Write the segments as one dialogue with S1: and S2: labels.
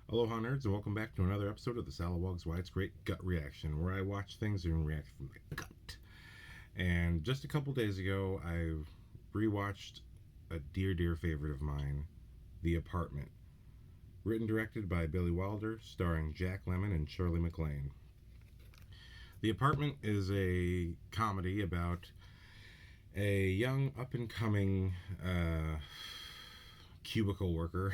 S1: Aloha nerds, and welcome back to another episode of the Salawag's Why It's Great Gut Reaction, where I watch things and react from the gut. And just a couple days ago, I rewatched a dear favorite of mine, The Apartment. Written and directed by Billy Wilder, starring Jack Lemmon and Shirley Maclaine. The Apartment is a comedy about a young up-and-coming cubicle worker,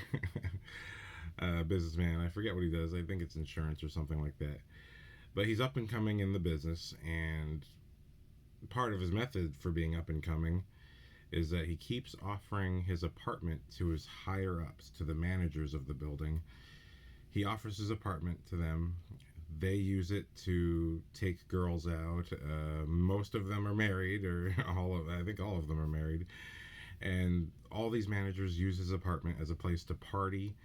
S1: businessman. I forget what he does. I think it's insurance or something like that. But he's up and coming in the business, and part of his method for being up and coming is that he keeps offering his apartment to his higher ups, to the managers of the building. He offers his apartment to them. They use it to take girls out. Most of them are married, or I think all of them are married. And all these managers use his apartment as a place to party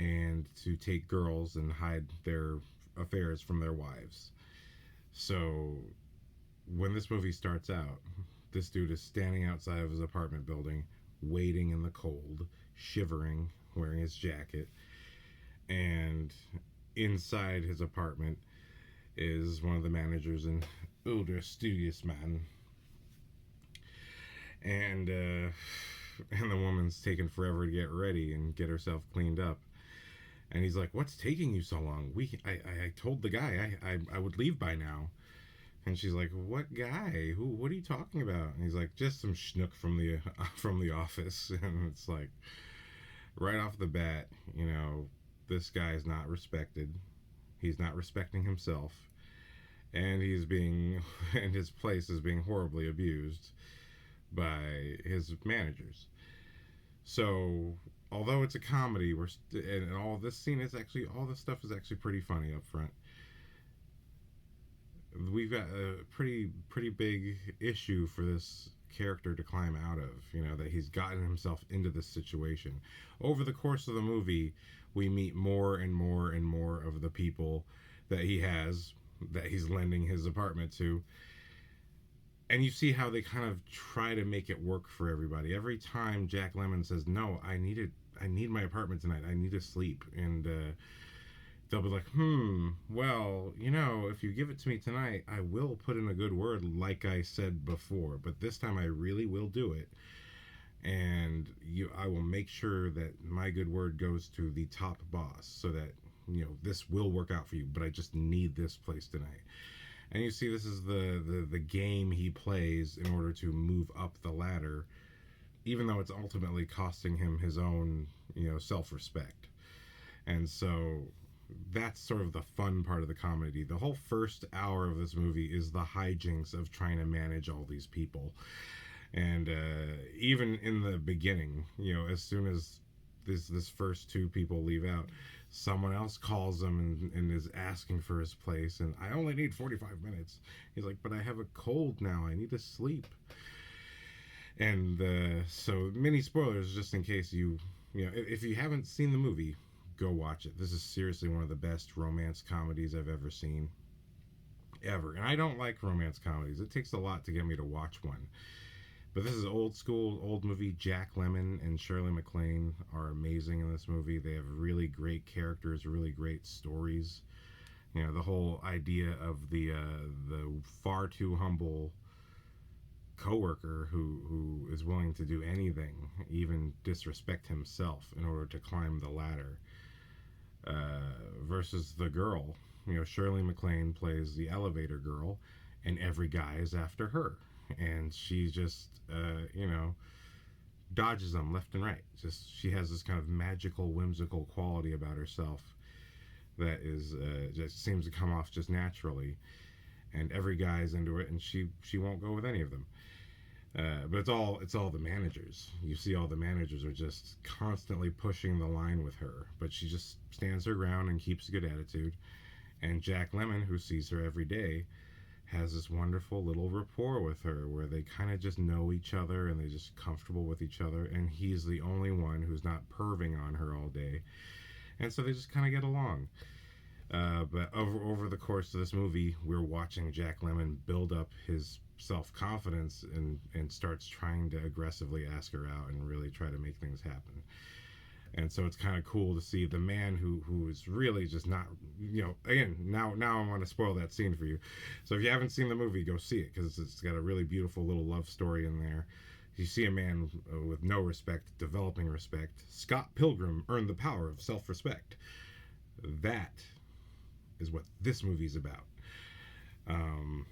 S1: and to take girls and hide their affairs from their wives. So when this movie starts out, this dude is standing outside of his apartment building, waiting in the cold, shivering, wearing his jacket, and inside his apartment is one of the managers, an older, studious man, and and the woman's taking forever to get ready and get herself cleaned up. And he's like, "What's taking you so long? I told the guy I would leave by now." And she's like, "What guy? Who? What are you talking about?" And he's like, "Just some schnook from the from the office." And it's like, right off the bat, this guy is not respected. He's not respecting himself, and he's being, and his place is being horribly abused by his managers. So, although it's a comedy, and all this scene is actually, all this stuff is actually pretty funny up front. We've got a pretty big issue for this character to climb out of. That he's gotten himself into this situation. Over the course of the movie, we meet more and more and more of the people that he's lending his apartment to, and you see how they kind of try to make it work for everybody. Every time Jack Lemmon says, "No, I need my apartment tonight. I need to sleep," and they'll be like, well, if you give it to me tonight, I will put in a good word, like I said before, but this time I really will do it, and I will make sure that my good word goes to the top boss, so that this will work out for you. But I just need this place tonight. And you see, this is the game he plays in order to move up the ladder, even though it's ultimately costing him his own, self-respect. And so that's sort of the fun part of the comedy. The whole first hour of this movie is the hijinks of trying to manage all these people. And even in the beginning, as soon as this first two people leave out, someone else calls him and is asking for his place, and I only need 45 minutes. He's like, "But I have a cold now, I need to sleep." And so, mini spoilers, just in case if you haven't seen the movie, go watch it. This is seriously one of the best romance comedies I've ever seen, ever. And I don't like romance comedies. It takes a lot to get me to watch one. But this is old school, old movie. Jack Lemmon and Shirley Maclaine are amazing in this movie. They have really great characters, really great stories. The whole idea of the far too humble coworker who is willing to do anything, even disrespect himself, in order to climb the ladder, versus the girl. Shirley Maclaine plays the elevator girl, and every guy is after her, and she just dodges them left and right. Just, she has this kind of magical, whimsical quality about herself that is just seems to come off just naturally, and every guy's into it, and she won't go with any of them. But it's all the managers. You see, all the managers are just constantly pushing the line with her, but she just stands her ground and keeps a good attitude. And Jack Lemmon, who sees her every day, has this wonderful little rapport with her, where they kind of just know each other and they're just comfortable with each other. And he's the only one who's not perving on her all day, and so they just kind of get along. But over the course of this movie, we're watching Jack Lemmon build up his self-confidence and starts trying to aggressively ask her out and really try to make things happen. And so it's kind of cool to see the man who is really just not, again, now I want to spoil that scene for you. So if you haven't seen the movie, go see it, because it's got a really beautiful little love story in there. You see a man with no respect developing respect. Scott Pilgrim earned the power of self-respect. That is what this movie's about. Um,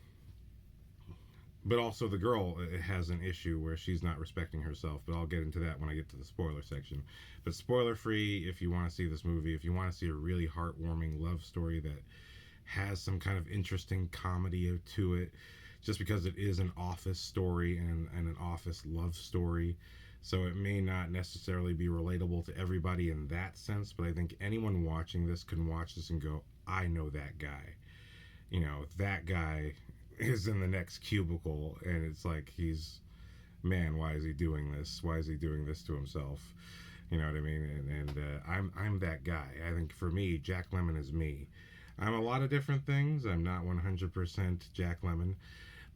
S1: but also the girl has an issue where she's not respecting herself, but I'll get into that when I get to the spoiler section. But spoiler free, if you want to see this movie, if you want to see a really heartwarming love story that has some kind of interesting comedy to it, just because it is an office story and an office love story, so it may not necessarily be relatable to everybody in that sense, but I think anyone watching this can watch this and go, I know that guy. That guy is in the next cubicle, and it's like, man, why is he doing this? Why is he doing this to himself? You know what I mean? And I'm that guy. I think for me, Jack Lemmon is me. I'm a lot of different things. I'm not 100% Jack Lemmon,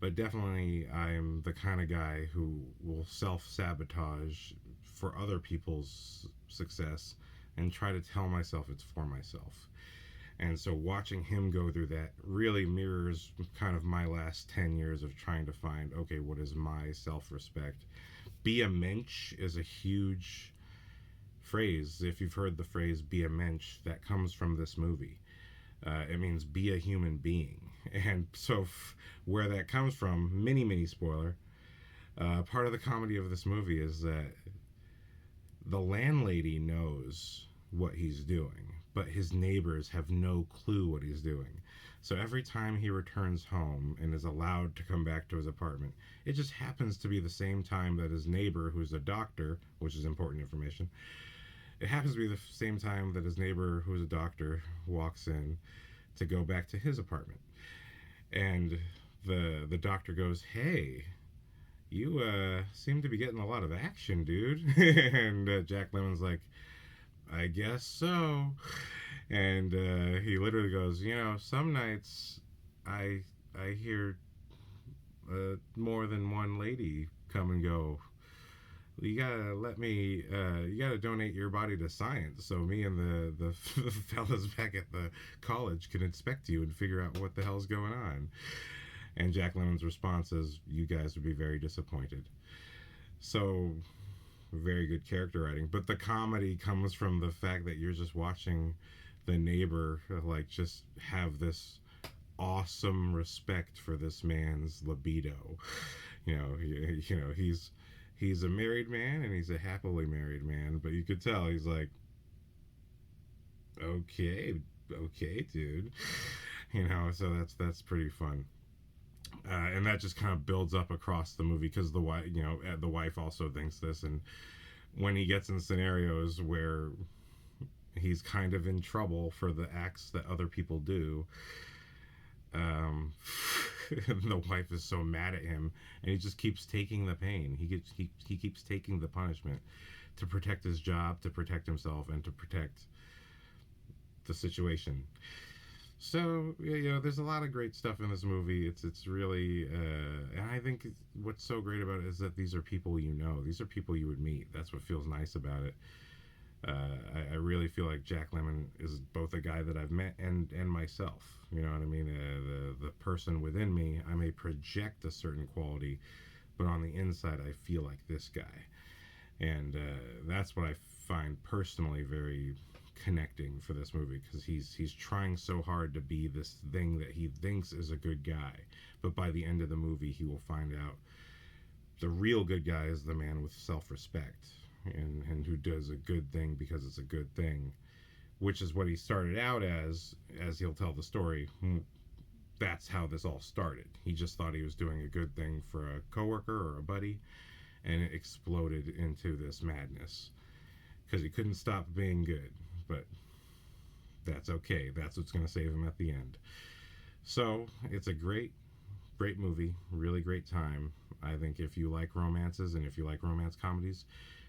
S1: but definitely I'm the kind of guy who will self-sabotage for other people's success and try to tell myself it's for myself. And so watching him go through that really mirrors kind of my last 10 years of trying to find, okay, what is my self-respect? Be a mensch is a huge phrase. If you've heard the phrase be a mensch, that comes from this movie. It means be a human being. And so where that comes from, mini spoiler, part of the comedy of this movie is that the landlady knows what he's doing, but his neighbors have no clue what he's doing. So every time he returns home and is allowed to come back to his apartment, it just happens to be the same time that his neighbor, who's a doctor, which is important information, it happens to be the same time that his neighbor, who's a doctor, walks in to go back to his apartment. And the doctor goes, hey, you seem to be getting a lot of action, dude. And Jack Lemmon's like, I guess so. And he literally goes, some nights I hear more than one lady come and go. You gotta you gotta donate your body to science so me and the fellas back at the college can inspect you and figure out what the hell's going on. And Jack Lemmon's response is, you guys would be very disappointed. So, very good character writing. But the comedy comes from the fact that you're just watching the neighbor, like, just have this awesome respect for this man's libido. He's a married man, and he's a happily married man, but you could tell he's like, okay, dude. So that's pretty fun. And that just kind of builds up across the movie, because the wife also thinks this, and when he gets in scenarios where he's kind of in trouble for the acts that other people do, the wife is so mad at him, and he just keeps taking the pain. He keeps taking the punishment to protect his job, to protect himself, and to protect the situation. So there's a lot of great stuff in this movie. It's really, and I think what's so great about it is that these are people these are people you would meet. That's what feels nice about it. I really feel like Jack Lemmon is both a guy that I've met and myself. You know what I mean? The person within me, I may project a certain quality, but on the inside, I feel like this guy, and that's what I find personally very connecting for this movie, because he's trying so hard to be this thing that he thinks is a good guy, but by the end of the movie, he will find out the real good guy is the man with self-respect, and who does a good thing because it's a good thing, which is what he started out as he'll tell the story. That's how this all started. He just thought he was doing a good thing for a coworker or a buddy, and it exploded into this madness because he couldn't stop being good. But that's okay. That's what's going to save him at the end. So it's a great movie. Really great time. I think if you like romances and if you like romance comedies,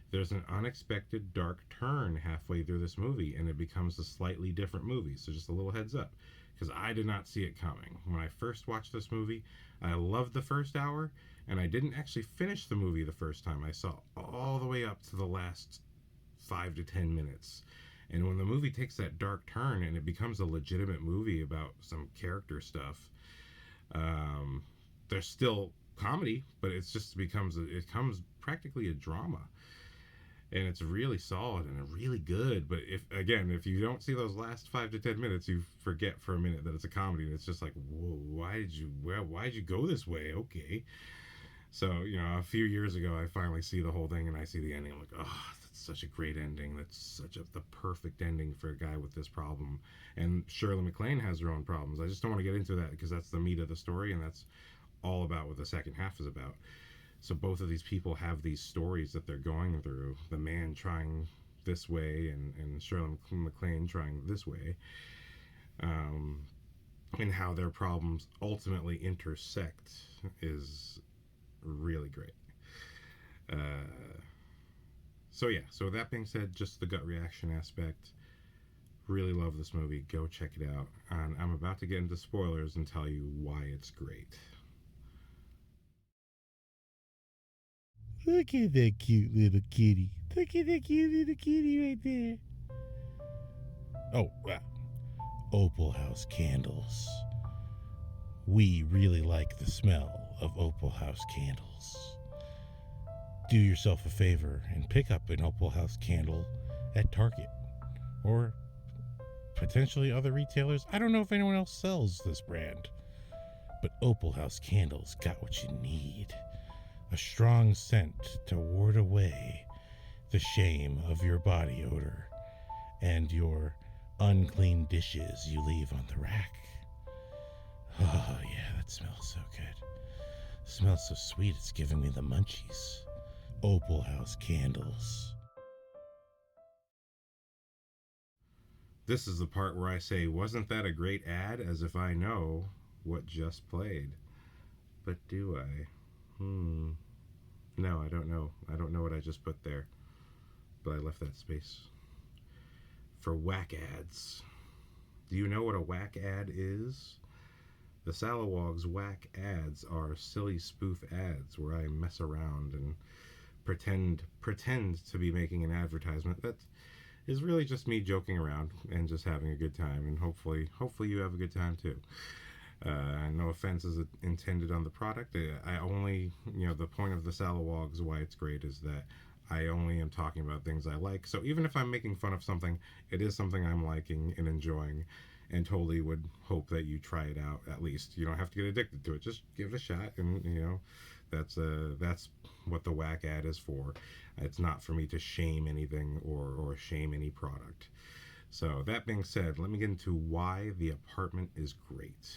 S1: there's an unexpected dark turn halfway through this movie, and it becomes a slightly different movie. So just a little heads up, because I did not see it coming. When I first watched this movie, I loved the first hour, and I didn't actually finish the movie the first time. I saw all the way up to the last 5 to 10 minutes. And when the movie takes that dark turn and it becomes a legitimate movie about some character stuff, um, there's still comedy, but it becomes practically a drama, and it's really solid and really good. But if you don't see those last 5 to 10 minutes, you forget for a minute that it's a comedy, and it's just like, whoa, why did you go this way? Okay, so a few years ago, I finally see the whole thing, and I see the ending. I'm like, oh, that's such a great ending. That's the perfect ending for a guy with this problem. And Shirley Maclaine has her own problems. I just don't want to get into that because that's the meat of the story, and that's all about what the second half is about. So both of these people have these stories that they're going through. The man trying this way, and Shirley Maclaine trying this way, um, and how their problems ultimately intersect is really great. Uh, so yeah. So with that being said, just the gut reaction aspect. Really love this movie. Go check it out. And I'm about to get into spoilers and tell you why it's great.
S2: Look at that cute little kitty. Look at that cute little kitty right there. Oh, wow. Opal House candles. We really like the smell of Opal House candles. Do yourself a favor and pick up an Opal House candle at Target or potentially other retailers. I don't know if anyone else sells this brand, but Opal House candles got what you need. A strong scent to ward away the shame of your body odor and your unclean dishes you leave on the rack. Oh, yeah, that smells so good. It smells so sweet, it's giving me the munchies. Opal House candles.
S1: This is the part where I say, wasn't that a great ad? As if I know what just played. But do I? No, I don't know. I don't know what I just put there. But I left that space for whack ads. Do you know what a whack ad is? The Salawag's whack ads are silly spoof ads where I mess around and pretend to be making an advertisement that is really just me joking around and just having a good time, and hopefully you have a good time too. No offense is intended on the product. I only, the point of the Salawags, why it's great, is that I only am talking about things I like. So even if I'm making fun of something, it is something I'm liking and enjoying, and totally would hope that you try it out at least. You don't have to get addicted to it. Just give it a shot, and that's what the whack ad is for. It's not for me to shame anything or shame any product. So that being said, let me get into why The Apartment is great.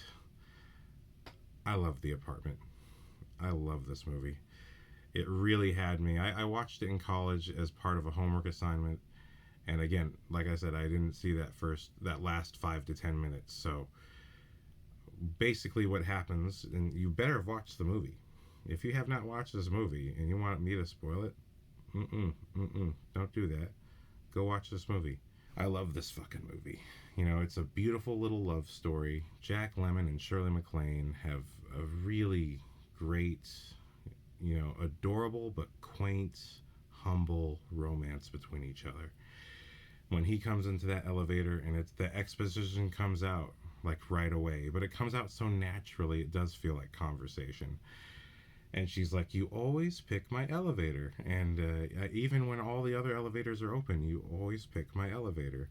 S1: I love The Apartment. I love this movie. It really had me. I watched it in college as part of a homework assignment. And again, like I said, I didn't see that last 5 to 10 minutes. So basically, what happens, and you better have watched the movie. If you have not watched this movie and you want me to spoil it, don't do that. Go watch this movie. I love this fucking movie. It's a beautiful little love story. Jack Lemmon and Shirley Maclaine have a really great, adorable but quaint, humble romance between each other. When he comes into that elevator and the exposition comes out like right away, but it comes out so naturally, it does feel like conversation. And she's like, you always pick my elevator. And even when all the other elevators are open, you always pick my elevator.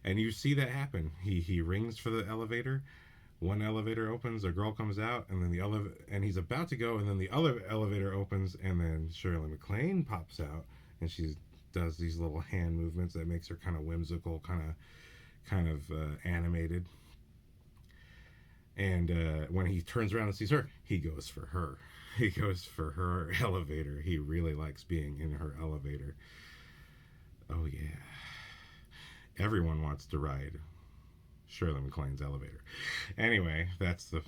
S1: And you see that happen. He rings for the elevator. One elevator opens, a girl comes out, and then and he's about to go, and then the other elevator opens, and then Shirley Maclaine pops out, and she does these little hand movements that makes her kind of whimsical, kind of animated. And when he turns around and sees her, he goes for her. He goes for her elevator. He really likes being in her elevator. Oh, yeah. Everyone wants to ride Shirley Maclaine's elevator. Anyway, that's the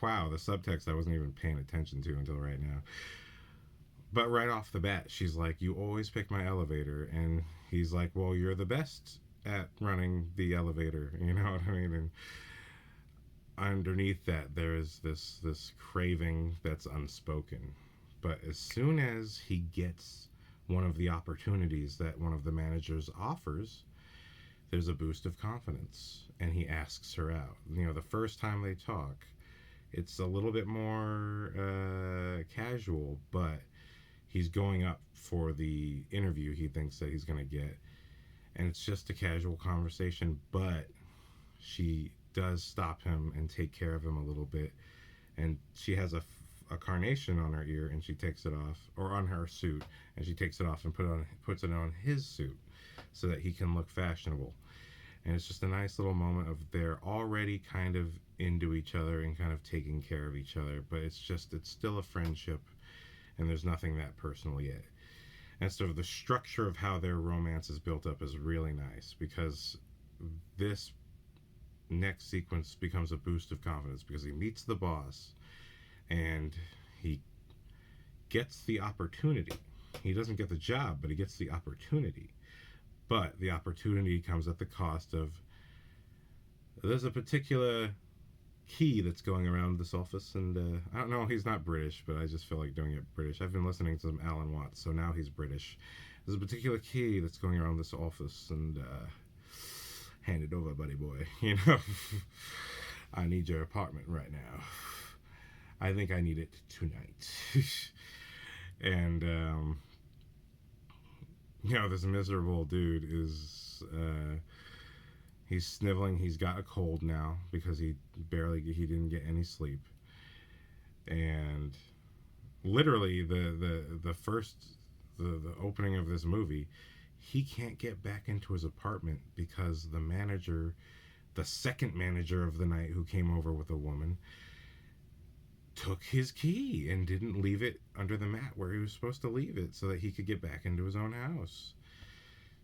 S1: subtext I wasn't even paying attention to until right now. But right off the bat, she's like, you always pick my elevator. And he's like, well, you're the best at running the elevator. You know what I mean? And underneath that, there is this craving that's unspoken. But as soon as he gets one of the opportunities that one of the managers offers, there's a boost of confidence, and he asks her out. You know, the first time they talk, it's a little bit more casual, but he's going up for the interview he thinks that he's going to get, and it's just a casual conversation, but she does stop him and take care of him a little bit, and she has a carnation on her ear, and she takes it off, or on her suit, and she takes it off and puts it on his suit so that he can look fashionable. And it's just a nice little moment of they're already kind of into each other and kind of taking care of each other, but it's still a friendship, and there's nothing that personal yet. And so the structure of how their romance is built up is really nice, because this next sequence becomes a boost of confidence, because he meets the boss and he gets the opportunity. He doesn't get the job, but he gets the opportunity. But the opportunity comes at the cost of, there's a particular key that's going around this office, and I don't know, he's not British, but I just feel like doing it British. I've been listening to some Alan Watts, so now he's British. There's a particular key that's going around this office, and hand it over, buddy boy. You know, I need your apartment right now. I think I need it tonight. And you know, this miserable dude is he's sniveling. He's got a cold now because he didn't get any sleep. And literally the opening of this movie, he can't get back into his apartment because the second manager of the night, who came over with a woman, took his key and didn't leave it under the mat where he was supposed to leave it so that he could get back into his own house.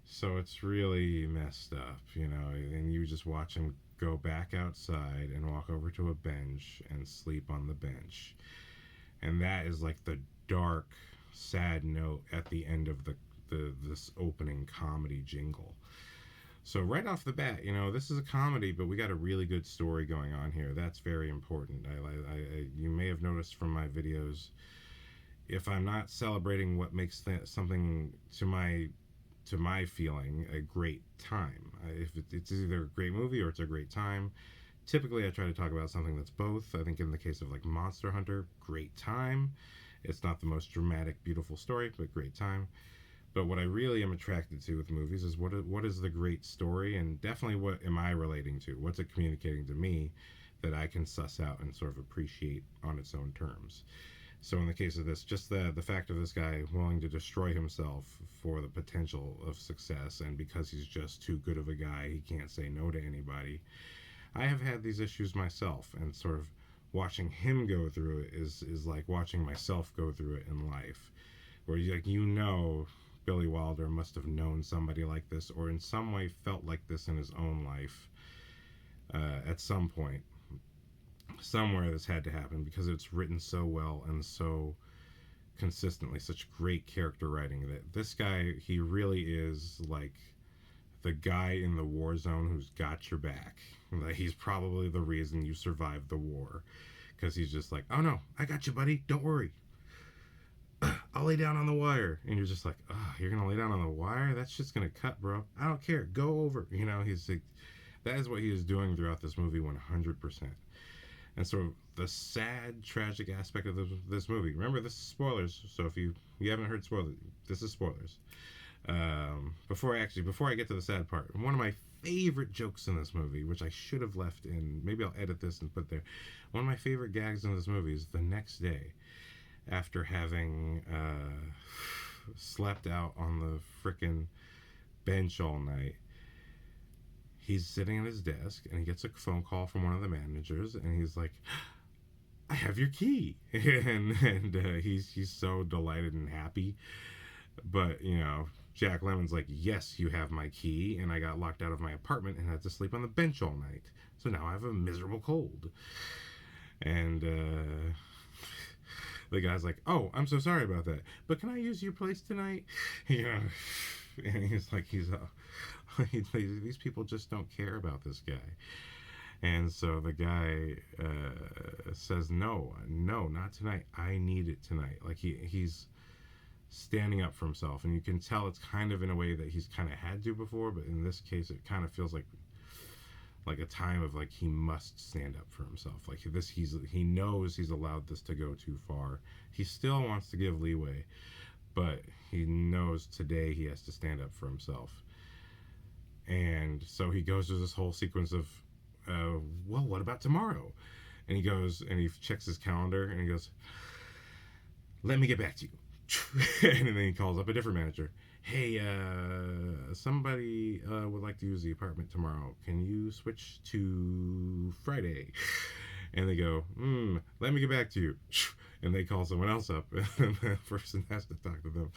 S1: So it's really messed up, you know, and you just watch him go back outside and walk over to a bench and sleep on the bench. And that is like the dark, sad note at the end of this opening comedy jingle. So right off the bat, you know, this is a comedy, but we got a really good story going on here. That's very important. You may have noticed from my videos, if I'm not celebrating what makes something to my feeling a great time, if it's either a great movie or it's a great time, typically I try to talk about something that's both. I think in the case of like Monster Hunter, great time. It's not the most dramatic, beautiful story, but great time. But what I really am attracted to with movies is what is the great story, and definitely what am I relating to? What's it communicating to me that I can suss out and sort of appreciate on its own terms? So in the case of this, just the fact of this guy willing to destroy himself for the potential of success, and because he's just too good of a guy, he can't say no to anybody. I have had these issues myself, and sort of watching him go through it is like watching myself go through it in life, where you know, Billy Wilder must have known somebody like this, or in some way felt like this in his own life at some point. Somewhere this had to happen, because it's written so well and so consistently, such great character writing, that this guy, he really is like the guy in the war zone who's got your back. Like, he's probably the reason you survived the war, because he's just like, oh no, I got you, buddy, don't worry. I'll lay down on the wire. And you're just like, oh, you're going to lay down on the wire? That's just going to cut, bro. I don't care. Go over. You know, he's like, that is what he is doing throughout this movie 100%. And so the sad, tragic aspect of this movie, remember, this is spoilers. So if you haven't heard spoilers, this is spoilers. Before I get to the sad part, one of my favorite jokes in this movie, which I should have left in, maybe I'll edit this and put there. One of my favorite gags in this movie is the next day, after having slept out on the frickin' bench all night, he's sitting at his desk and he gets a phone call from one of the managers, and he's like, I have your key. and he's so delighted and happy. But, you know, Jack Lemmon's like, yes, you have my key, and I got locked out of my apartment and had to sleep on the bench all night. So now I have a miserable cold. And the guy's like, oh, I'm so sorry about that, but can I use your place tonight? You know, and he's like, these people just don't care about this guy. And so the guy says, no, not tonight. I need it tonight. Like he's standing up for himself, and you can tell it's kind of in a way that he's kind of had to before, but in this case it kind of feels like a time of like he must stand up for himself. Like this, he knows he's allowed this to go too far. He still wants to give leeway, but he knows today he has to stand up for himself. And so he goes through this whole sequence of, well, what about tomorrow? And he goes and he checks his calendar and he goes, let me get back to you. And then he calls up a different manager. Hey, somebody would like to use the apartment tomorrow. Can you switch to Friday? And they go, let me get back to you. And they call someone else up, and the person has to talk to them.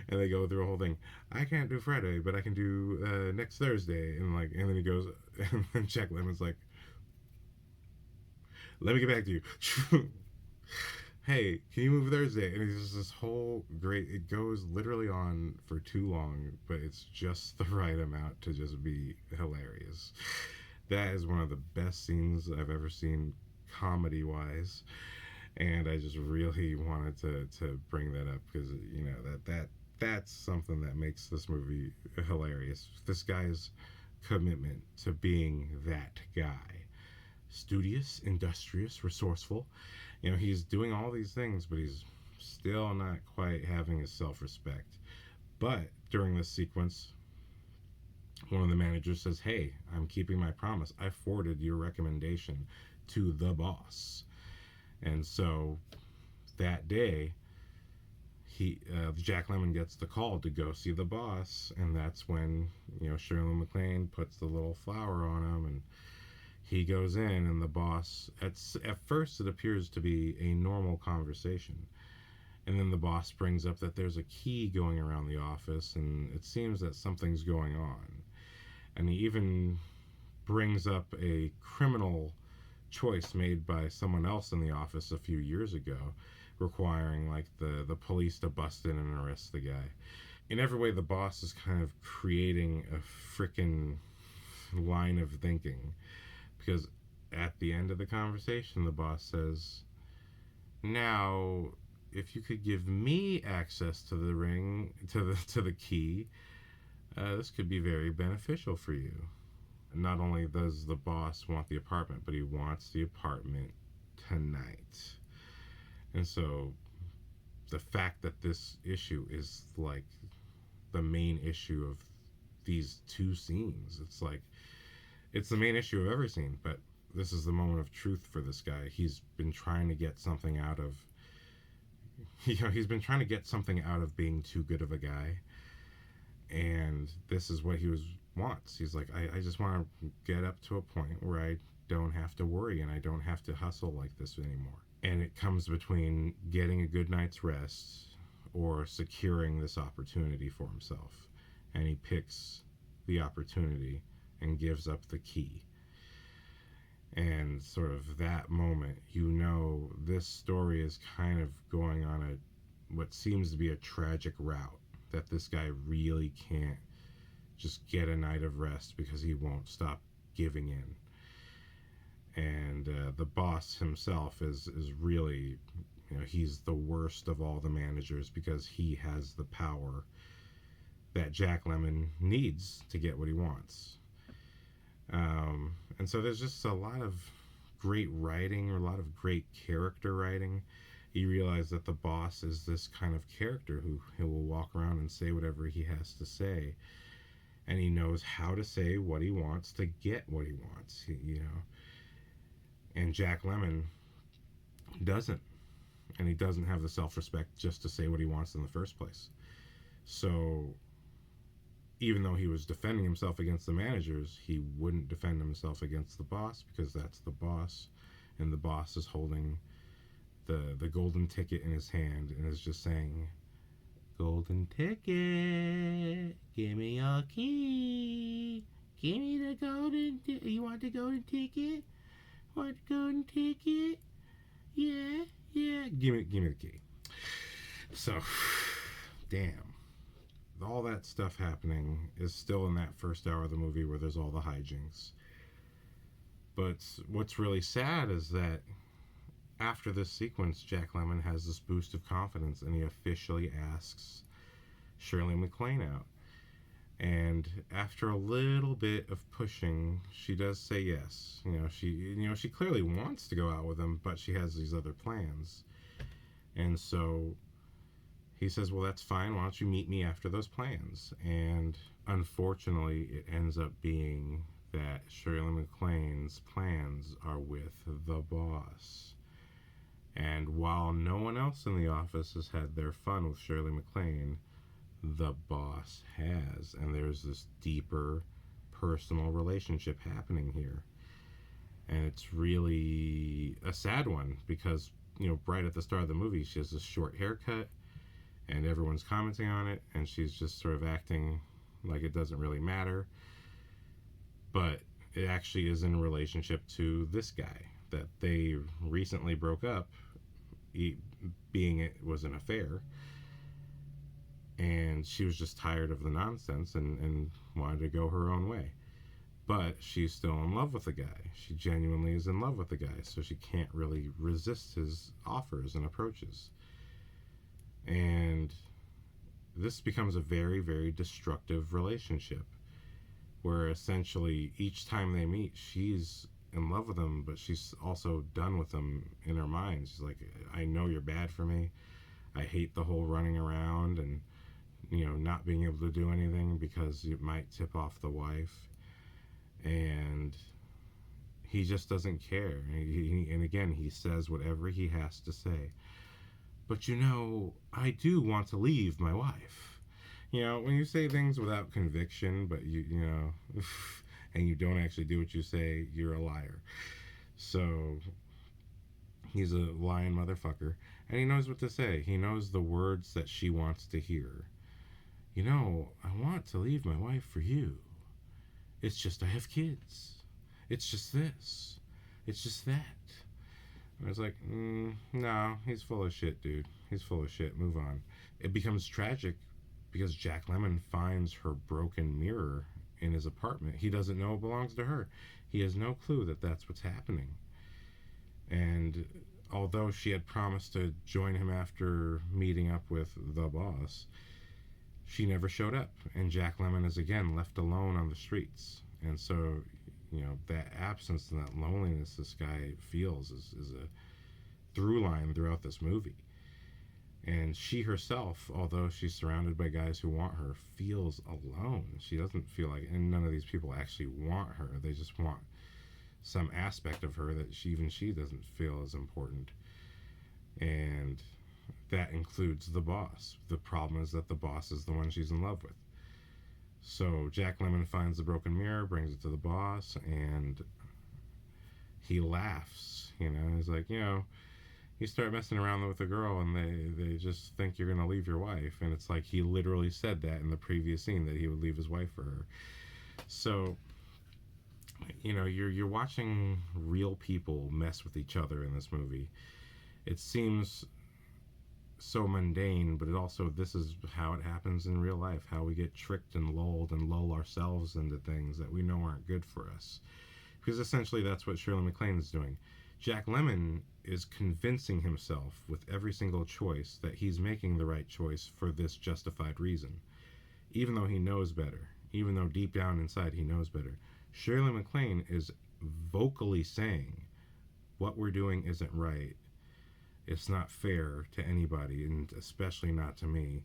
S1: And they go through a whole thing. I can't do Friday, but I can do next Thursday. And then he goes, and then Jack Lemmon's like, let me get back to you. Hey, can you move Thursday? And it's just this whole great, it goes literally on for too long, but it's just the right amount to just be hilarious. That is one of the best scenes I've ever seen comedy wise. And I just really wanted to bring that up because, you know, that's something that makes this movie hilarious. This guy's commitment to being that guy. Studious, industrious, resourceful. You know, he's doing all these things, but he's still not quite having his self-respect. But during this sequence, one of the managers says, hey, I'm keeping my promise. I forwarded your recommendation to the boss. And so that day, Jack Lemmon gets the call to go see the boss. And that's when, you know, Shirley Maclaine puts the little flower on him, and he goes in, and the boss, at first it appears to be a normal conversation. And then the boss brings up that there's a key going around the office, and it seems that something's going on. And he even brings up a criminal choice made by someone else in the office a few years ago, requiring like the police to bust in and arrest the guy. In every way, the boss is kind of creating a freaking line of thinking. Because at the end of the conversation, the boss says, now, if you could give me access to the ring, to the key, this could be very beneficial for you. Not only does the boss want the apartment, but he wants the apartment tonight. And so the fact that this issue is like the main issue of these two scenes, it's like, it's the main issue of every scene, but this is the moment of truth for this guy. He's been trying to get something out of, you know, he's been trying to get something out of being too good of a guy. And this is what he wants. He's like, I just want to get up to a point where I don't have to worry and I don't have to hustle like this anymore. And it comes between getting a good night's rest or securing this opportunity for himself. And he picks the opportunity and gives up the key. And sort of that moment, you know, this story is kind of going on what seems to be a tragic route, that this guy really can't just get a night of rest because he won't stop giving in. And the boss himself is really, you know, he's the worst of all the managers because he has the power that Jack Lemmon needs to get what he wants. And so there's just a lot of great writing, or a lot of great character writing. You realize that the boss is this kind of character who will walk around and say whatever he has to say, and he knows how to say what he wants to get what he wants, you know. And Jack Lemmon doesn't, and he doesn't have the self-respect just to say what he wants in the first place. So even though he was defending himself against the managers, he wouldn't defend himself against the boss, because that's the boss, and the boss is holding the golden ticket in his hand and is just saying, golden ticket, give me your key, give me the golden ticket. You want the golden ticket? Want the golden ticket? Yeah, give me the key. So damn, all that stuff happening is still in that first hour of the movie where there's all the hijinks. But what's really sad is that after this sequence, Jack Lemmon has this boost of confidence and he officially asks Shirley Maclaine out. And after a little bit of pushing, she does say yes. She clearly wants to go out with him, but she has these other plans. And so he says, well, that's fine. Why don't you meet me after those plans? And unfortunately, it ends up being that Shirley Maclaine's plans are with the boss. And while no one else in the office has had their fun with Shirley Maclaine, the boss has. And there's this deeper personal relationship happening here. And it's really a sad one because, right at the start of the movie, she has this short haircut and everyone's commenting on it, and she's just sort of acting like it doesn't really matter. But it actually is in relationship to this guy that they recently broke up, being it was an affair, and she was just tired of the nonsense and wanted to go her own way. But she's still in love with the guy. She genuinely is in love with the guy, so she can't really resist his offers and approaches. And this becomes a very, very destructive relationship where essentially each time they meet, she's in love with him, but she's also done with him in her mind. She's like, I know you're bad for me. I hate the whole running around and, not being able to do anything because it might tip off the wife. And he just doesn't care. And again, he says whatever he has to say. But I do want to leave my wife. When you say things without conviction, but and you don't actually do what you say, you're a liar. So he's a lying motherfucker, and he knows what to say. He knows the words that she wants to hear. I want to leave my wife for you. It's just I have kids. It's just this. It's just that. I was like, no, he's full of shit, dude. He's full of shit. Move on. It becomes tragic because Jack Lemmon finds her broken mirror in his apartment. He doesn't know it belongs to her. He has no clue that that's what's happening. And although she had promised to join him after meeting up with the boss, she never showed up. And Jack Lemmon is again left alone on the streets. And so, that absence and that loneliness this guy feels is a through line throughout this movie. And she herself, although she's surrounded by guys who want her, feels alone. She doesn't feel like, and none of these people actually want her. They just want some aspect of her that she doesn't feel is important. And that includes the boss. The problem is that the boss is the one she's in love with. So Jack Lemmon finds the broken mirror, brings it to the boss, and he laughs. He's like, you start messing around with a girl and they just think you're going to leave your wife. And it's like he literally said that in the previous scene, that he would leave his wife for her. So, you're watching real people mess with each other in this movie. It seems so mundane, but this is how it happens in real life, how we get tricked and lulled and lull ourselves into things that we know aren't good for us. Because essentially that's what Shirley Maclaine is doing. Jack Lemmon is convincing himself with every single choice that he's making the right choice for this justified reason. Even though he knows better, even though deep down inside he knows better. Shirley Maclaine is vocally saying, what we're doing isn't right. It's not fair to anybody, and especially not to me.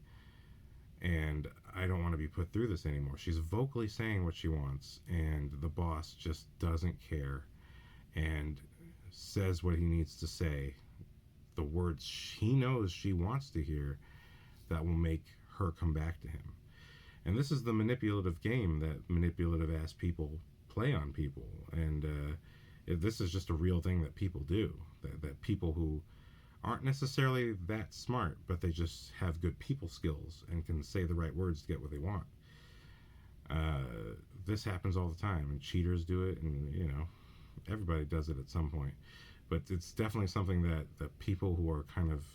S1: And I don't want to be put through this anymore. She's vocally saying what she wants, and the boss just doesn't care and says what he needs to say. The words he knows she wants to hear that will make her come back to him. And this is the manipulative game that manipulative ass people play on people. And this is just a real thing that people do. That people who aren't necessarily that smart, but they just have good people skills and can say the right words to get what they want. This happens all the time, and cheaters do it, and everybody does it at some point. But it's definitely something that the people who are kind of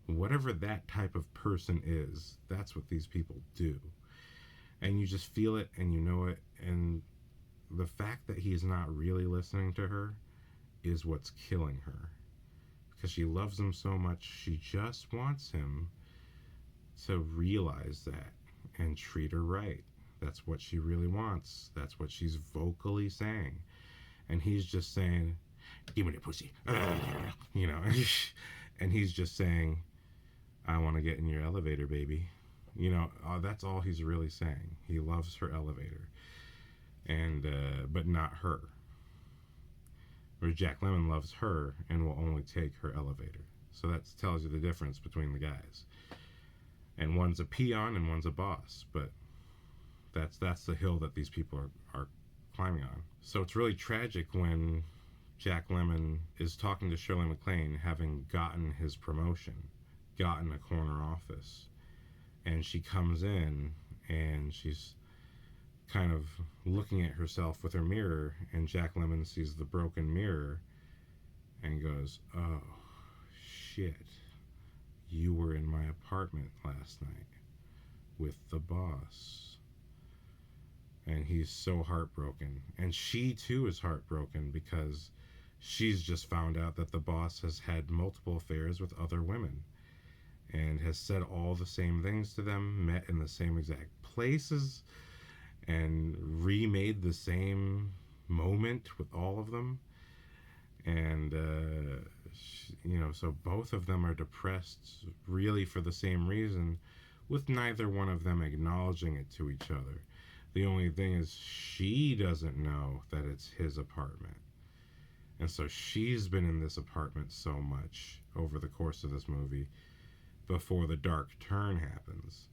S1: whatever that type of person is, that's what these people do. And you just feel it and you know it, and the fact that he's not really listening to her is what's killing her. because she loves him so much. She just wants him to realize that and treat her right. That's what she really wants. That's what she's vocally saying. And he's just saying, give me the pussy. You know, and he's just saying, I want to get in your elevator, baby. You know, that's all he's really saying. He loves her elevator, and but not her. Where Jack Lemmon loves her and will only take her elevator. So that tells you the difference between the guys. And one's a peon and one's a boss, but that's the hill that these people are climbing on. So it's really tragic when Jack Lemmon is talking to Shirley Maclaine, having gotten his promotion, gotten a corner office, and she comes in and she's kind of looking at herself with her mirror, and Jack Lemmon sees the broken mirror and goes, oh shit, you were in my apartment last night with the boss. And he's so heartbroken, and she too is heartbroken because she's just found out that the boss has had multiple affairs with other women and has said all the same things to them, met in the same exact places, and remade the same moment with all of them. And, you know, so both of them are depressed really for the same reason, with neither one of them acknowledging it to each other. The only thing is she doesn't know that it's his apartment. And so she's been in this apartment so much over the course of this movie before the dark turn happens.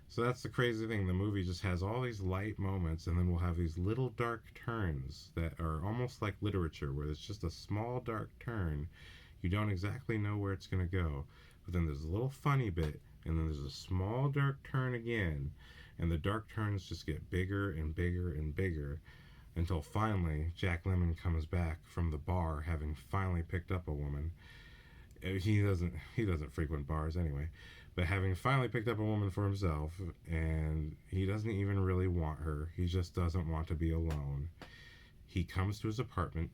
S1: So that's the crazy thing. The movie just has all these light moments, and then we'll have these little dark turns that are almost like literature, where it's just a small dark turn. You don't exactly know where it's going to go. But then there's a little funny bit, and then there's a small dark turn again. And the dark turns just get bigger and bigger and bigger until finally Jack Lemmon comes back from the bar, having finally picked up a woman. He doesn't frequent bars anyway, but having finally picked up a woman for himself, and he doesn't even really want her. He just doesn't want to be alone. He comes to his apartment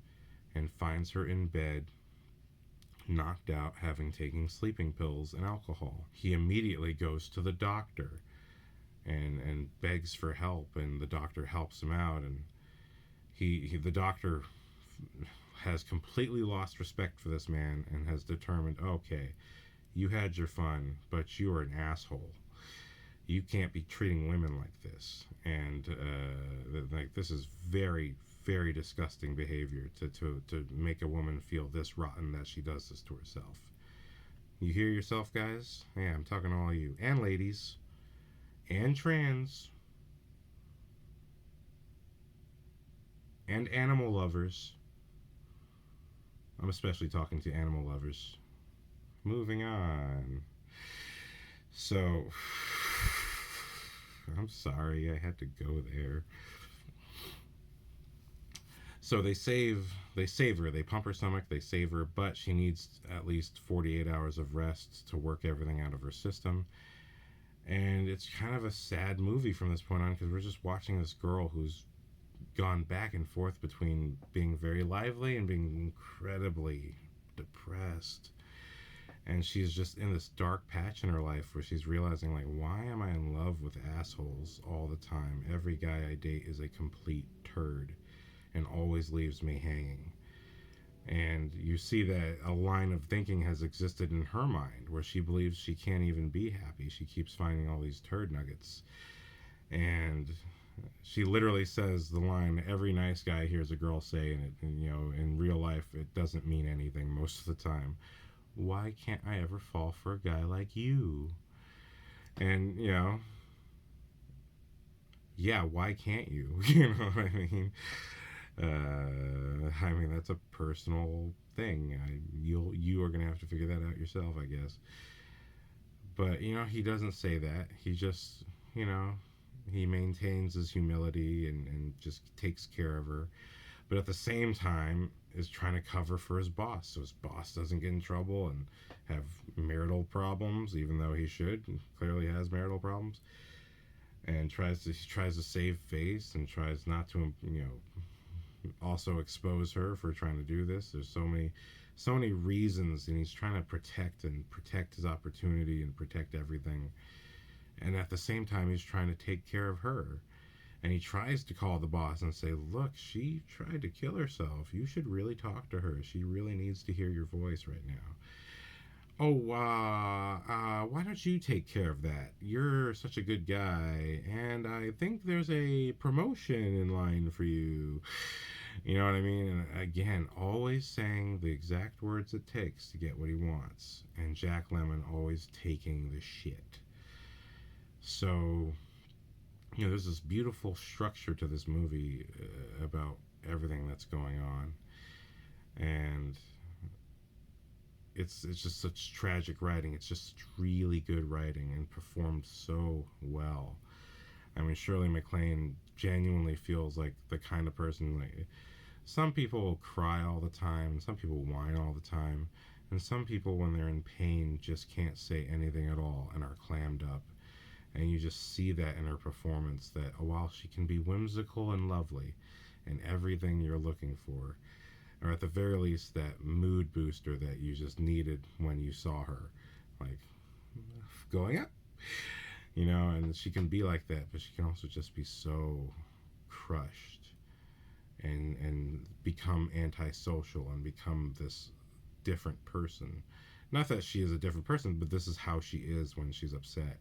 S1: and finds her in bed, knocked out, having taken sleeping pills and alcohol. He immediately goes to the doctor and begs for help, and the doctor helps him out, and the doctor has completely lost respect for this man and has determined, okay, you had your fun, but you are an asshole. You can't be treating women like this. And like, this is very, very disgusting behavior to make a woman feel this rotten that she does this to herself. You hear yourself, guys? Yeah, I'm talking to all of you. And ladies. And trans. And animal lovers. I'm especially talking to animal lovers. Moving on. So, I'm sorry I had to go there. So they save her. They pump her stomach, they save her, but she needs at least 48 hours of rest to work everything out of her system. And it's kind of a sad movie from this point on, because we're just watching this girl who's gone back and forth between being very lively and being incredibly depressed. And she's just in this dark patch in her life where she's realizing, like, why am I in love with assholes all the time? Every guy I date is a complete turd and always leaves me hanging. And you see that a line of thinking has existed in her mind where she believes she can't even be happy. She keeps finding all these turd nuggets. And she literally says the line, every nice guy hears a girl say, and you know, in real life, it doesn't mean anything most of the time. Why can't I ever fall for a guy like you? And, you know, yeah, why can't you? You know what I mean? I mean, that's a personal thing. You are gonna have to figure that out yourself, I guess. But, you know, he doesn't say that. He just, you know, he maintains his humility and just takes care of her. But at the same time is trying to cover for his boss, so his boss doesn't get in trouble and have marital problems, even though he should, and clearly has marital problems. And tries to save face and tries not to, you know, also expose her for trying to do this. There's so many so many reasons, and he's trying to protect his opportunity and protect everything. And at the same time, he's trying to take care of her. And he tries to call the boss and say, "Look, she tried to kill herself. You should really talk to her. She really needs to hear your voice right now." "Oh, why don't you take care of that? You're such a good guy, and I think there's a promotion in line for you." You know what I mean? And again, always saying the exact words it takes to get what he wants. And Jack Lemmon always taking the shit. So, there's this beautiful structure to this movie about everything that's going on. And it's just such tragic writing. It's just really good writing and performed so well. I mean, Shirley Maclaine genuinely feels like the kind of person, like, some people cry all the time, some people whine all the time, and some people, when they're in pain, just can't say anything at all and are clammed up. And you just see that in her performance, that while she can be whimsical and lovely and everything you're looking for, or at the very least, that mood booster that you just needed when you saw her, like, going up, and she can be like that, but she can also just be so crushed and become antisocial and become this different person. Not that she is a different person, but this is how she is when she's upset.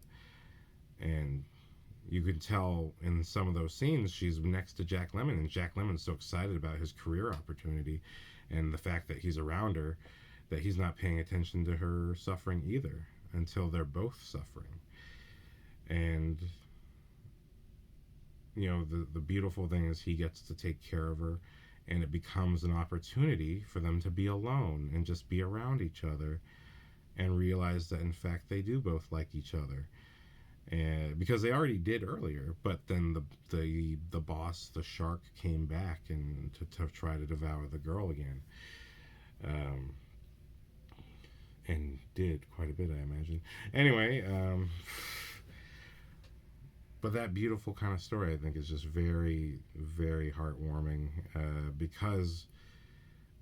S1: And you can tell in some of those scenes she's next to Jack Lemmon, and Jack Lemmon's so excited about his career opportunity and the fact that he's around her that he's not paying attention to her suffering either until they're both suffering. And the beautiful thing is he gets to take care of her, and it becomes an opportunity for them to be alone and just be around each other and realize that in fact they do both like each other. And because they already did earlier, but then the boss, the shark, came back and to try to devour the girl again, um, and did quite a bit, I imagine. Anyway, but that beautiful kind of story, I think, is just very, very heartwarming, because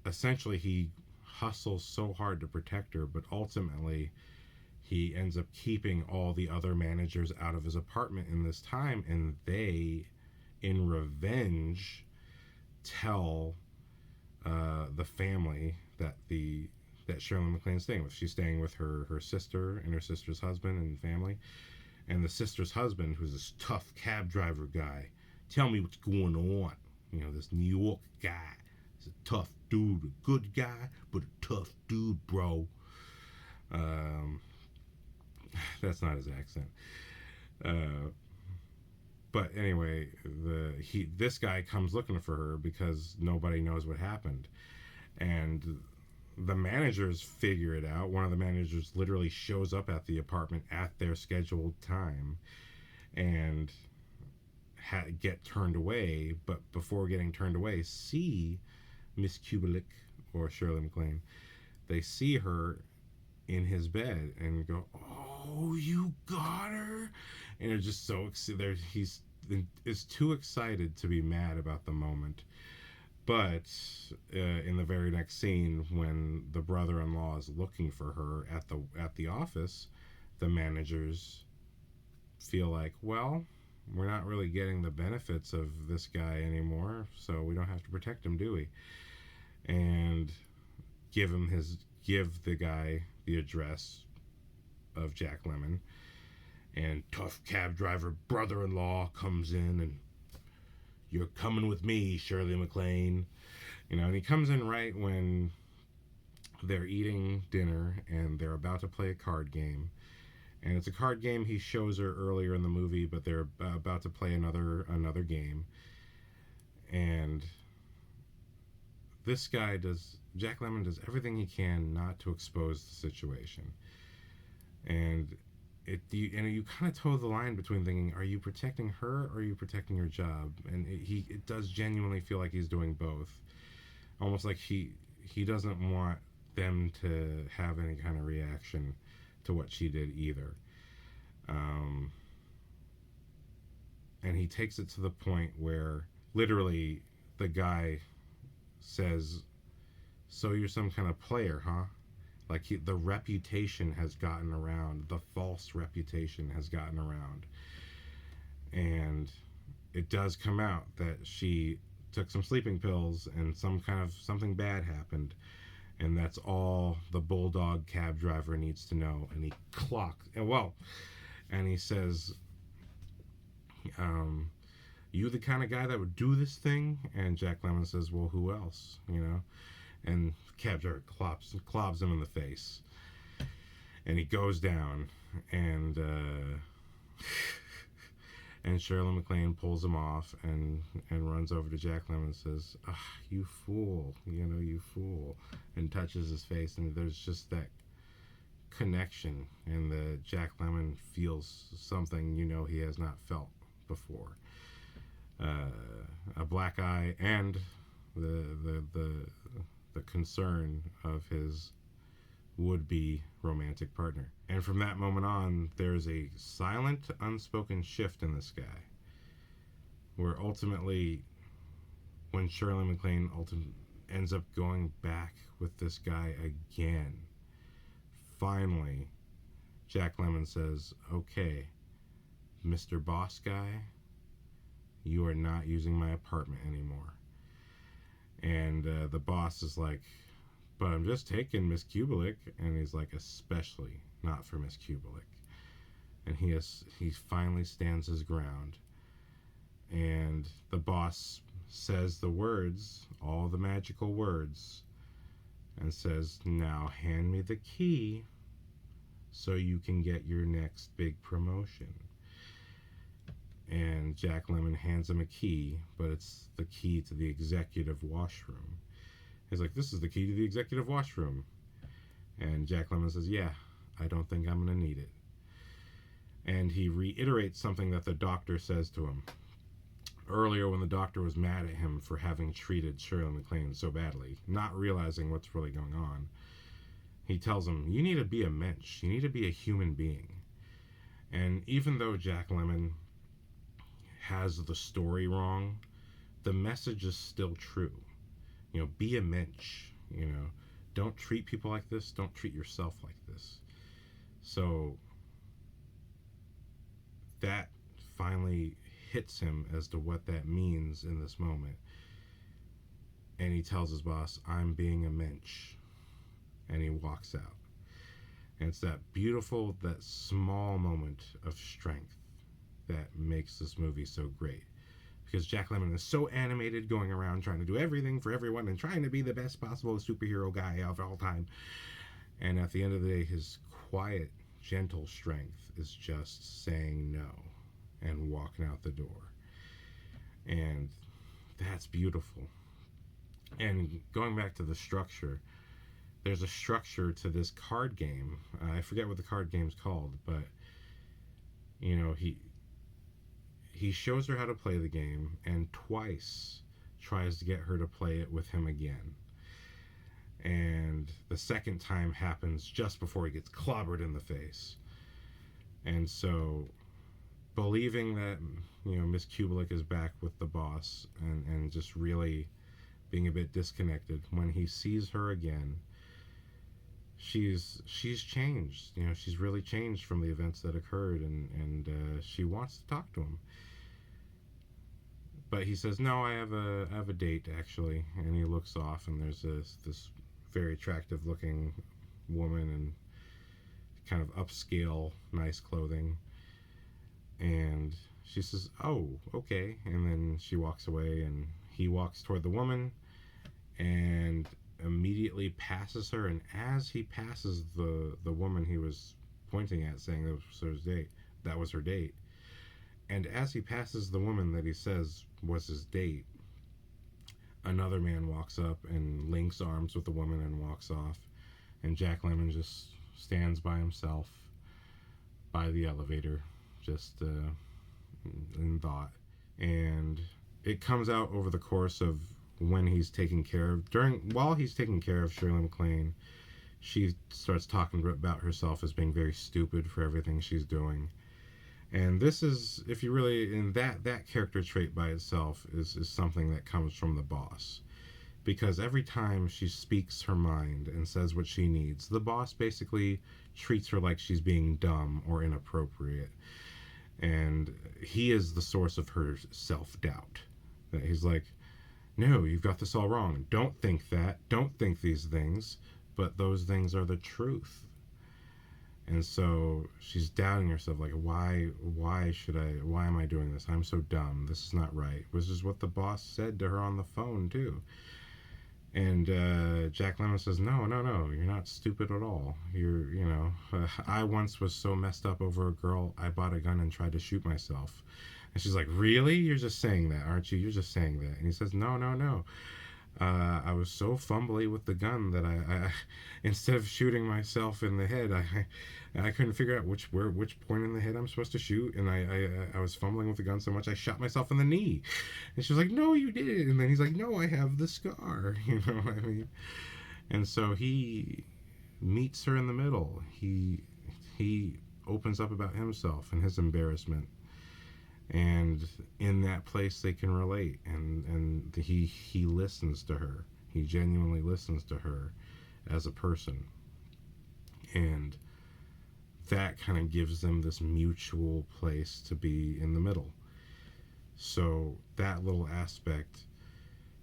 S1: essentially he hustles so hard to protect her, but ultimately he ends up keeping all the other managers out of his apartment in this time, and they, in revenge, tell the family that Shirley MacLaine's staying with. She's staying with her sister and her sister's husband and family. And the sister's husband, who's this tough cab driver guy, "Tell me what's going on." This New York guy. He's a tough dude, a good guy, but a tough dude, bro. Um, that's not his accent. Uh, but anyway, this guy comes looking for her because nobody knows what happened, and the managers figure it out. One of the managers literally shows up at the apartment at their scheduled time and get turned away, but before getting turned away, see Miss Kubelik, or Shirley MacLaine. They see her in his bed and go, "Oh, you got her!" And they're just so excited. He's is too excited to be mad about the moment. But in the very next scene, when the brother-in-law is looking for her at the office, the managers feel like, well, we're not really getting the benefits of this guy anymore, so we don't have to protect him, do we? And give the guy the address of Jack Lemmon, and tough cab driver brother-in-law comes in and, "You're coming with me, Shirley MacLaine." And he comes in right when they're eating dinner and they're about to play a card game. And it's a card game he shows her earlier in the movie, but they're about to play another game. And Jack Lemmon does everything he can not to expose the situation. And you kind of toe the line between thinking, are you protecting her or are you protecting your job? And it does genuinely feel like he's doing both. Almost like he doesn't want them to have any kind of reaction to what she did either. And he takes it to the point where literally the guy says So you're some kind of player, huh? Like the reputation has gotten around, the false reputation has gotten around. And it does come out that she took some sleeping pills and some kind of something bad happened. And that's all the bulldog cab driver needs to know. And he clocks, and he says, um, you the kind of guy that would do this thing? And Jack Lemmon says, well, who else, And cab driver clobs him in the face. And he goes down, and and Shirley Maclaine pulls him off and runs over to Jack Lemmon and says, you fool, you fool, and touches his face. And there's just that connection, and the Jack Lemmon feels something he has not felt before. A black eye and the concern of his would-be romantic partner. And from that moment on, there's a silent, unspoken shift in this guy, where ultimately, when Shirley Maclaine ends up going back with this guy again, finally, Jack Lemmon says, okay, Mr. Boss Guy, you are not using my apartment anymore. And the boss is like, but I'm just taking Miss Kubelik. And he's like, especially not for Miss Kubelik. And he finally stands his ground. And the boss says the words, all the magical words, and says, now hand me the key so you can get your next big promotion. And Jack Lemmon hands him a key, but it's the key to the executive washroom. He's like, this is the key to the executive washroom. And Jack Lemmon says, yeah, I don't think I'm going to need it. And he reiterates something that the doctor says to him. Earlier, when the doctor was mad at him for having treated Shirley Maclaine so badly, not realizing what's really going on, he tells him, you need to be a mensch. You need to be a human being. And even though Jack Lemmon has the story wrong, the message is still true. Be a mensch. Don't treat people like this. Don't treat yourself like this. So that finally hits him as to what that means in this moment. And he tells his boss, I'm being a mensch. And he walks out. And it's that beautiful, that small moment of strength that makes this movie so great. Because Jack Lemmon is so animated, going around trying to do everything for everyone and trying to be the best possible superhero guy of all time. And at the end of the day, his quiet, gentle strength is just saying no and walking out the door. And that's beautiful. And going back to the structure, there's a structure to this card game. I forget what the card game's called, but he shows her how to play the game, and twice tries to get her to play it with him again. And the second time happens just before he gets clobbered in the face. And so, believing that Miss Kubelik is back with the boss, and just really being a bit disconnected, when he sees her again, she's changed. She's really changed from the events that occurred, and she wants to talk to him. But he says, no, I have a date, actually. And he looks off, and there's this very attractive looking woman in kind of upscale, nice clothing. And she says, oh, okay. And then she walks away, and he walks toward the woman and immediately passes her. And as he passes the woman he was pointing at, saying that was her date, and as he passes the woman that he says was his date, another man walks up and links arms with the woman and walks off. And Jack Lemmon just stands by himself by the elevator, just in thought. And it comes out over the course of when he's taking care of, while he's taking care of Shirley Maclaine, she starts talking about herself as being very stupid for everything she's doing. And this is, if you really, in that character trait by itself is something that comes from the boss. because every time she speaks her mind and says what she needs, the boss basically treats her like she's being dumb or inappropriate. And he is the source of her self doubt. That he's like, no, you've got this all wrong. Don't think that. Don't think these things. But those things are the truth. And so she's doubting herself, like, why am I doing this? I'm so dumb. This is not right. Which is what the boss said to her on the phone, too. And Jack Lemmon says, no, no, no, you're not stupid at all. I once was so messed up over a girl, I bought a gun and tried to shoot myself. And she's like, really? You're just saying that, aren't you? You're just saying that. And he says, no, no, no. I was so fumbly with the gun that I instead of shooting myself in the head, I couldn't figure out which point in the head I'm supposed to shoot, and I was fumbling with the gun so much I shot myself in the knee. And she was like, "No, you didn't." And then he's like, "No, I have the scar." You know what I mean? And so he meets her in the middle. He opens up about himself and his embarrassment, and in that place they can relate, and he listens to her. He genuinely listens to her as a person, and that kind of gives them this mutual place to be in the middle. So that little aspect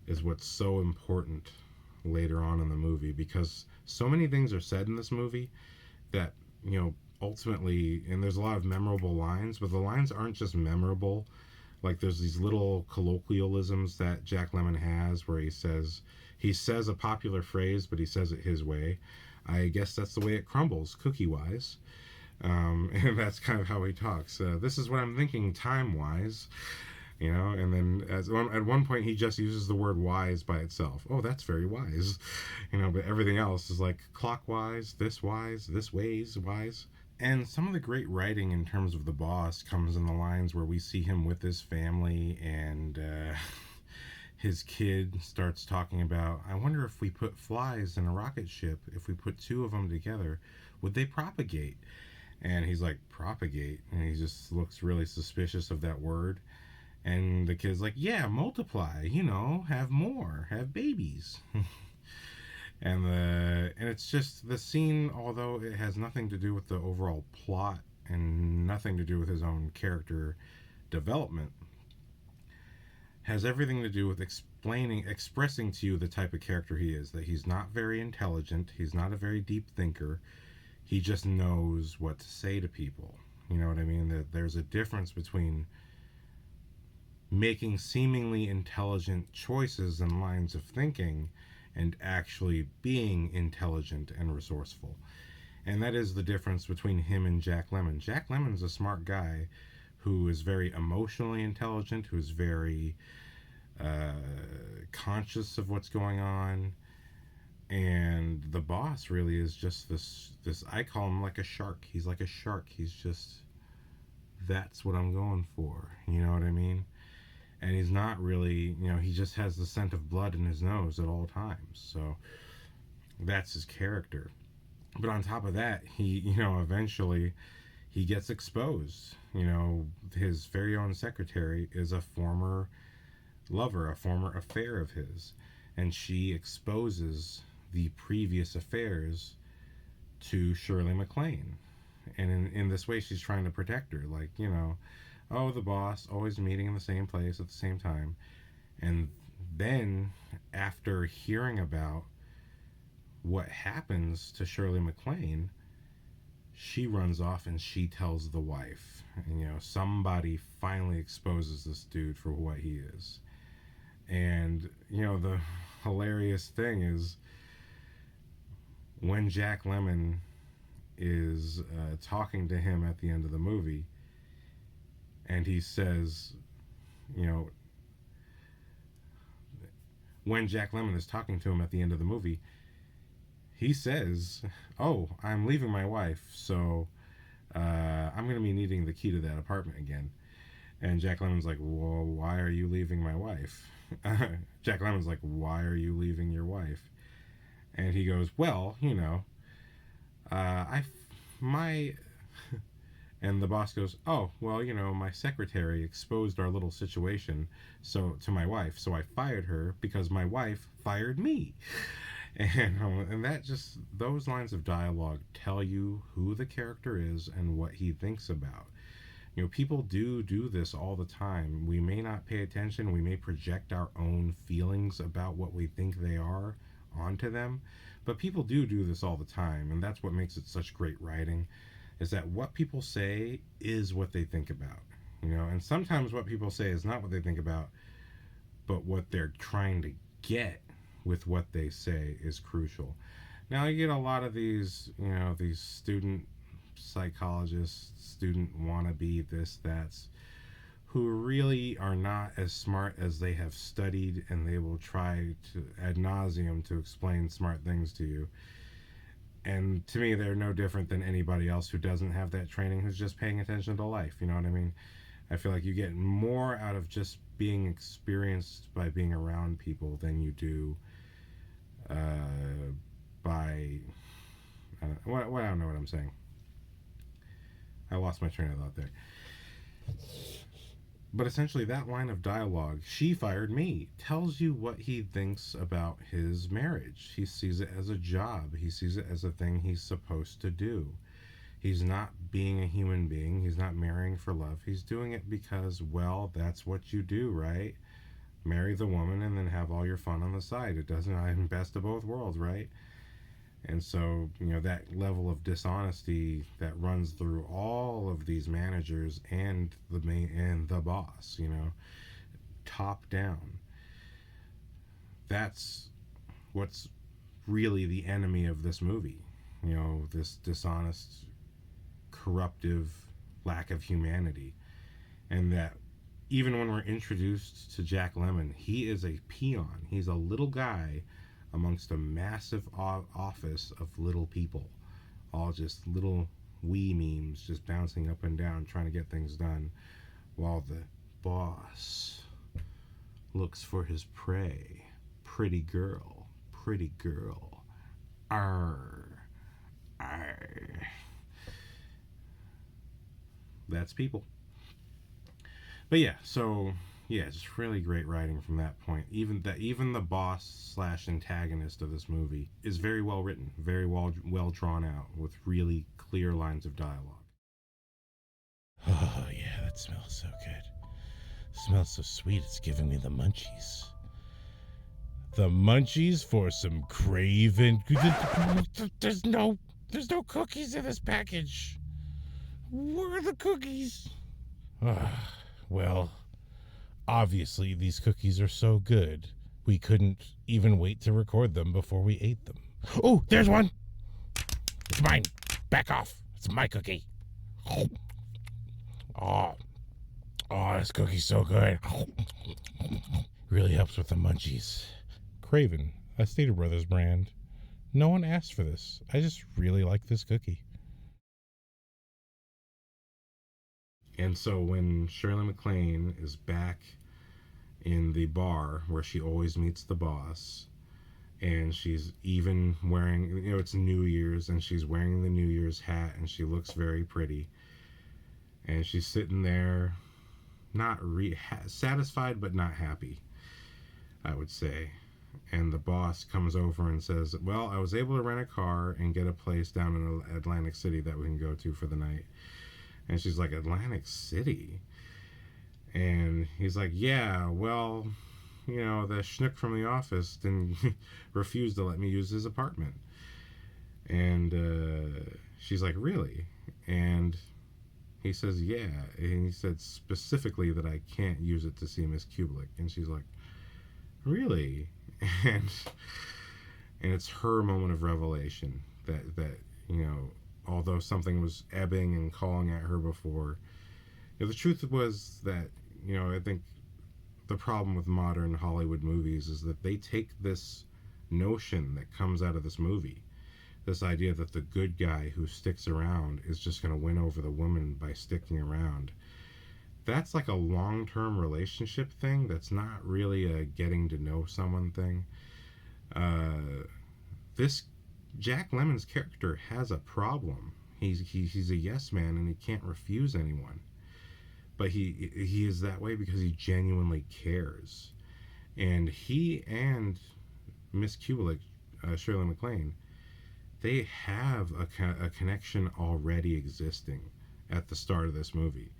S1: is what's so important later on in the movie, because so many things are said in this movie that, ultimately, and there's a lot of memorable lines, but the lines aren't just memorable. Like, there's these little colloquialisms that Jack Lemmon has where he says a popular phrase, but he says it his way. I guess that's the way it crumbles, cookie wise. And that's kind of how he talks. This is what I'm thinking time wise. And then at one point he just uses the word wise by itself. Oh, that's very wise. But everything else is like clockwise, this ways, wise. And some of the great writing in terms of the boss comes in the lines where we see him with his family, and his kid starts talking about, I wonder if we put flies in a rocket ship, if we put two of them together, would they propagate? And he's like, propagate? And he just looks really suspicious of that word. And the kid's like, yeah, multiply, have more, have babies. And it's just the scene, although it has nothing to do with the overall plot and nothing to do with his own character development, has everything to do with expressing to you the type of character he is. That he's not very intelligent, he's not a very deep thinker, he just knows what to say to people. You know what I mean? That there's a difference between making seemingly intelligent choices and lines of thinking and actually being intelligent and resourceful. And that is the difference between him and Jack Lemmon. Jack Lemmon's a smart guy who is very emotionally intelligent, who's very conscious of what's going on. And the boss really is just this, I call him like a shark. He's like a shark. He's just, that's what I'm going for. You know what I mean? And he's not really, he just has the scent of blood in his nose at all times. So that's his character. But on top of that, he, eventually he gets exposed. His very own secretary is a former lover, a former affair of his. And she exposes the previous affairs to Shirley Maclaine. And in this way, she's trying to protect her. Like, oh, the boss, always meeting in the same place at the same time. And then, after hearing about what happens to Shirley Maclaine, she runs off and she tells the wife. And, somebody finally exposes this dude for what he is. And, the hilarious thing is, when Jack Lemmon is talking to him at the end of the movie, and he says, when Jack Lemmon is talking to him at the end of the movie, he says, oh, I'm leaving my wife, so I'm going to be needing the key to that apartment again. And Jack Lemmon's like, well, why are you leaving my wife? Jack Lemmon's like, why are you leaving your wife? And he goes, well, And the boss goes, "Oh, well, my secretary exposed our little situation to my wife, so I fired her because my wife fired me." And that just those lines of dialogue tell you who the character is and what he thinks about. People do this all the time. We may not pay attention. We may project our own feelings about what we think they are onto them, but people do this all the time, and that's what makes it such great writing. Is that what people say is what they think about? And sometimes what people say is not what they think about, but what they're trying to get with what they say is crucial. Now you get a lot of these student psychologists, student wannabe this, that's, who really are not as smart as they have studied, and they will try to ad nauseum to explain smart things to you. And to me, they're no different than anybody else who doesn't have that training, who's just paying attention to life. You know what I mean? I feel like you get more out of just being experienced by being around people than you do by. I don't know what I'm saying. I lost my train of thought there. But essentially, that line of dialogue, "she fired me," tells you what he thinks about his marriage. He sees it as a job, he sees it as a thing he's supposed to do. He's not being a human being, he's not marrying for love. He's doing it because, well, that's what you do, right? Marry the woman and then have all your fun on the side. It doesn't, I'm best of both worlds, right? And so, that level of dishonesty that runs through all of these managers and the boss, top down. That's what's really the enemy of this movie. This dishonest, corruptive lack of humanity. And that even when we're introduced to Jack Lemmon, he is a peon. He's a little guy amongst a massive office of little people, all just little wee memes just bouncing up and down trying to get things done, while the boss looks for his prey. Pretty girl, pretty girl. Arr, arr. That's people. But yeah, so yeah, just really great writing from that point. Even the boss slash antagonist of this movie is very well written, very well drawn out, with really clear lines of dialogue.
S2: Oh, yeah, that smells so good. Smells so sweet, it's giving me the munchies. The munchies for some craven. There's no cookies in this package. Where are the cookies? Well, obviously these cookies are so good, we couldn't even wait to record them before we ate them. Oh, there's one! It's mine! Back off! It's my cookie! Oh, this cookie's so good. Really helps with the munchies. Craven, a Stater Brothers brand. No one asked for this. I just really like this cookie.
S1: And so when Shirley Maclaine is back in the bar where she always meets the boss, and she's even wearing, it's New Year's, and she's wearing the New Year's hat, and she looks very pretty, and she's sitting there not satisfied but not happy, I would say. And the boss comes over and says, "Well, I was able to rent a car and get a place down in Atlantic City that we can go to for the night." And she's like, "Atlantic City?" And he's like, "Yeah, well, the schnook from the office didn't refused to let me use his apartment." And she's like, "Really?" And he says, "Yeah." And he said specifically that I can't use it to see Miss Kubelik. And she's like, "Really?" And it's her moment of revelation that although something was ebbing and calling at her before, the truth was that, I think the problem with modern Hollywood movies is that they take this notion that comes out of this movie, this idea that the good guy who sticks around is just going to win over the woman by sticking around. That's like a long-term relationship thing. That's not really a getting to know someone thing. This Jack Lemmon's character has a problem. He's a yes man and he can't refuse anyone. But he is that way because he genuinely cares. And he and Miss Kubelik, Shirley Maclaine, they have a connection already existing at the start of this movie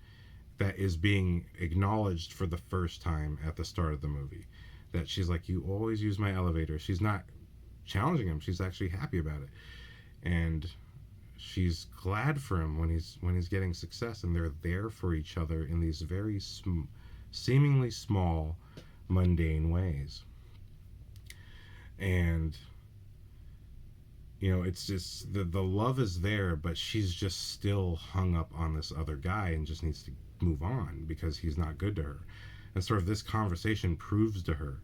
S1: that is being acknowledged for the first time at the start of the movie. That she's like, you always use my elevator. She's not challenging him. She's actually happy about it. And she's glad for him when he's getting success, and they're there for each other in these very seemingly small, mundane ways. And it's just the love is there, but she's just still hung up on this other guy and just needs to move on because he's not good to her. And sort of this conversation proves to her,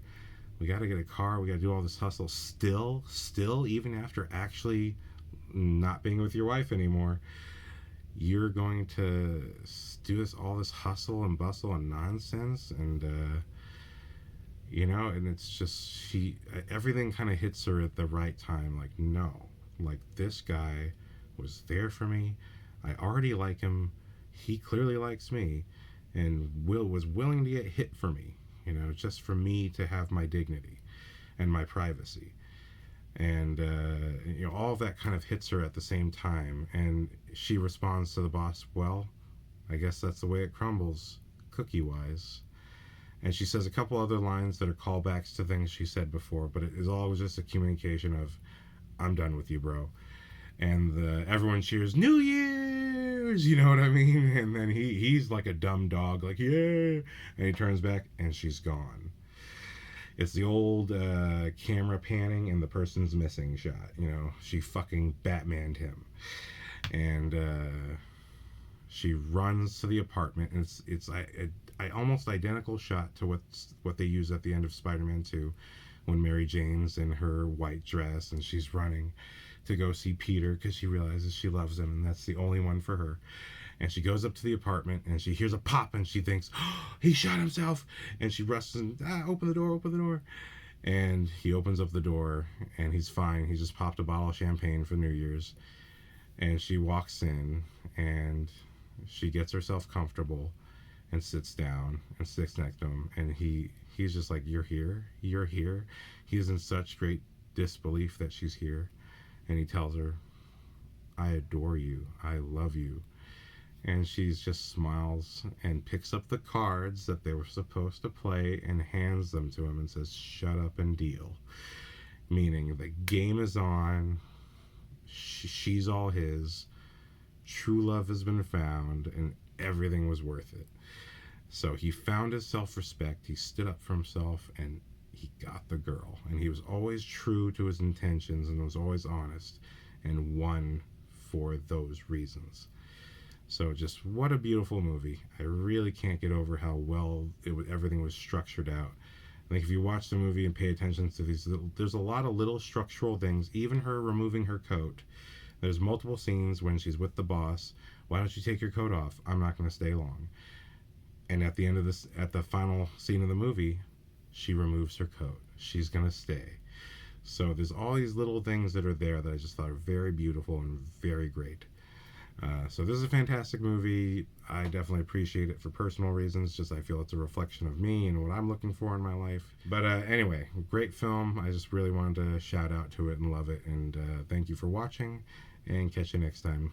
S1: we got to get a car, we got to do all this hustle still, even after actually not being with your wife anymore, you're going to do all this hustle and bustle and nonsense. And and it's just, everything kind of hits her at the right time. Like, no, like, this guy was there for me. I already like him. He clearly likes me, and was willing to get hit for me, just for me to have my dignity and my privacy. And all of that kind of hits her at the same time, and she responds to the boss, well, I guess that's the way it crumbles, cookie wise. And she says a couple other lines that are callbacks to things she said before, but it is always just a communication of, I'm done with you, bro. And everyone cheers, New Year's, you know what I mean? And then he's like a dumb dog, like, yeah. And he turns back, and she's gone. It's the old camera panning and the person's missing shot. She fucking Batmaned him. And she runs to the apartment, and it's I almost identical shot to what they use at the end of Spider-Man 2, when Mary Jane's in her white dress and she's running to go see Peter because she realizes she loves him and that's the only one for her. And she goes up to the apartment and she hears a pop and she thinks, oh, he shot himself. And she rushes and, open the door. And he opens up the door and he's fine. He just popped a bottle of champagne for New Year's. And she walks in and she gets herself comfortable and sits down and sits next to him. And he's just like, you're here? He's in such great disbelief that she's here. And he tells her, I adore you. I love you. And she just smiles and picks up the cards that they were supposed to play and hands them to him and says, shut up and deal. Meaning the game is on. She's all his. True love has been found and everything was worth it. So he found his self-respect. He stood up for himself and he got the girl. And he was always true to his intentions and was always honest and won for those reasons. So just what a beautiful movie. I really can't get over how well everything was structured out. I think if you watch the movie and pay attention to these, there's a lot of little structural things. Even her removing her coat. There's multiple scenes when she's with the boss. Why don't you take your coat off? I'm not going to stay long. And at the end of this, at the final scene of the movie, she removes her coat. She's going to stay. So there's all these little things that are there that I just thought are very beautiful and very great. So this is a fantastic movie. I definitely appreciate it for personal reasons. Just I feel it's a reflection of me and what I'm looking for in my life. But anyway, great film. I just really wanted to shout out to it and love it. And thank you for watching. And catch you next time.